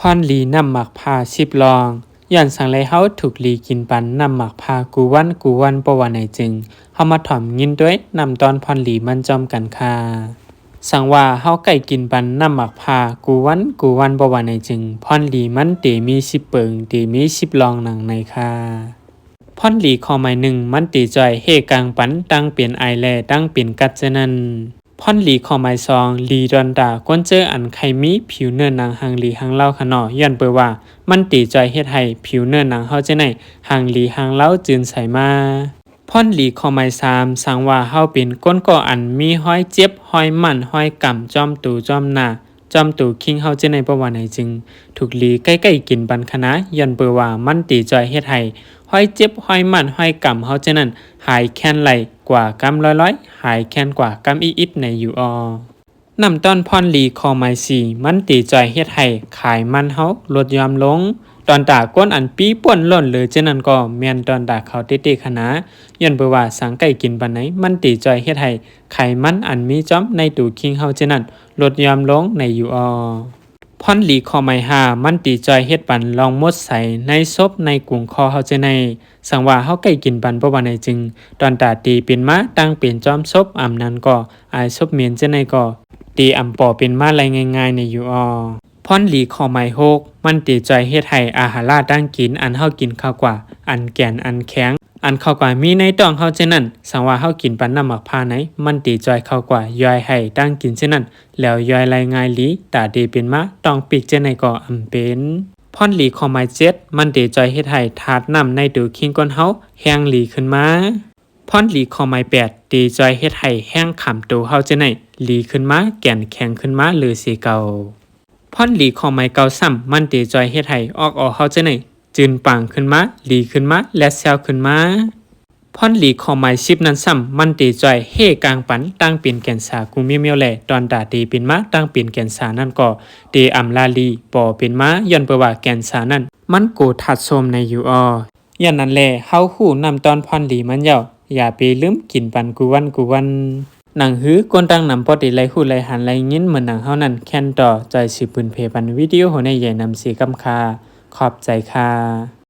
พรหลีนำหมักพา10ลองย้อนสังไลเฮาถูกหลีกินปันนำหมักพากูวันปะว่าไหนจึงเฮามาถ่อมยินด้วยนำตอนพรหลีมันจอมกันค่ะสังว่าเฮาไก่กินปันนำหมักพากูวันปะว่าไหนจึงพรหลีมันเตมี10เปิงเตมี10ลองหนังในค่ะพรหลีข้อหมาย1มันตีจ่อยเฮกลางปันตั้งเปลี่ยนไอแลตั้งเปลี่ยนกัดเจนันพรหลีข้อหมาย2ลีดอนดากวนเจออันไขมีผิวเนื้อหนังหังหลีหังเล่าขนอย้อนเปว่ามันตีจ่อยเฮ็ดให้ผิวเนื้อหนังเฮาจะไหนหังหลีหังเล่าจืนใสมาพรหลีข้อหมาย3สังว่าเฮาเป็นก้นก่ออันมีห้อยเจ็บห้อยมันห้อยก่ำจอมตูจอมหน้าจอมตูคิงเฮาจะในประวัติไหนจึงถูกหลีใกล้ๆกินบันคณะย้อนเปว่ามันตีจ่อยเฮ็ดให้ห้อยเจ็บห้อยมันห้อยก่ำเฮาจะนั้นหายแค้นไหลกว่ากำร้อยหายแค้นกว่ากำอีอิดในอยู่นำต้นพรหลีข้อหมาย4มันตีจ่อยเฮ็ดให้ขายมันเฮาลดยอมลงตอนตาก้นอันปีป่วนล่นเลยเช่นนั้นก็แม่นตอนตาเขาเตะๆคณะย้อนเปว่าสังไก่กินปานไหนมันตีจ่อยเฮ็ดให้ไขมันอันมีจ้อมในตูคิงเฮาเช่นนั้นลดยอมลงในอยู่พรหลีข้อหมาย5มันตีจ่อยเฮ็ดปันลองมดใสในซบในกุ่งคอเฮาเจในสังว่าเฮาไก่กินปันบ่ว่าไหนจึงตอนตาตีเป็นมาตั้งเป็นจอมซบอำนั้นก็อายซบเมียนเจในก็ตีอำปอเป็นมาลายง่ายๆในอยู่พรหลีข้อหมาย6มันตีจ่อยเฮ็ดให้อาหารลาตั้งกินอันเฮากินข้าวกว่าอันแก่นอันแข็งอันเข้ากว่ามีในต้องเฮาเช่นนั้นสังว่าเฮากินปันน้ำหมักพาไหนมันตีจอยเข้ากว่าย่อยให้ตั้งกินเช่นนั้นแล้วย่อยรายง่ายลีตาดีเป็นมาต้องปีกเช่นในก็อำเป็นพรหลีข้อหมาย7มันตีจอยเฮ็ดให้ถาดน้ำในตูคิงก้นเฮาแห้งหลีขึ้นมาพรหลีข้อหมาย8ตีจอยเฮ็ดให้แห้งขำตูเฮาเช่นไหนหลีขึ้นมาแก่นแข็งขึ้นมาหรือสิเก่าพรหลีข้อหมาย9ซ้ำมันตีจอยเฮ็ดให้ออกเฮาเช่นไหนจืนปังขึ้นมาหลีขึ้นมาและแซวขึ้นมาพรหลีข้อหมาย10นั้นซ้ำมันตีจ่อยเฮกลางปันตั้งเป็นแก่นสากูเมียวแหล่ตอนดาตีเป็นมาตั้งเป็นแก่นสานั่นก็ตีอำลาลีปอเป็นมาย้อนเปว่าแก่นสานั้นมันโกทัดโสมในอยู่ย้อนนั้นแหละเฮาฮู้นำตอนพรหลีมันอย่าไปลืมกินปันกูวันหนังหื้อกวนตั้งนำปอติไลฮู้ไลหันไลยินเหมือนหนังเฮานั้นแค่นต่อใจสิปืนเพปันวิดีโอโหในใหญ่นำสีกำคาขอบใจค่ะ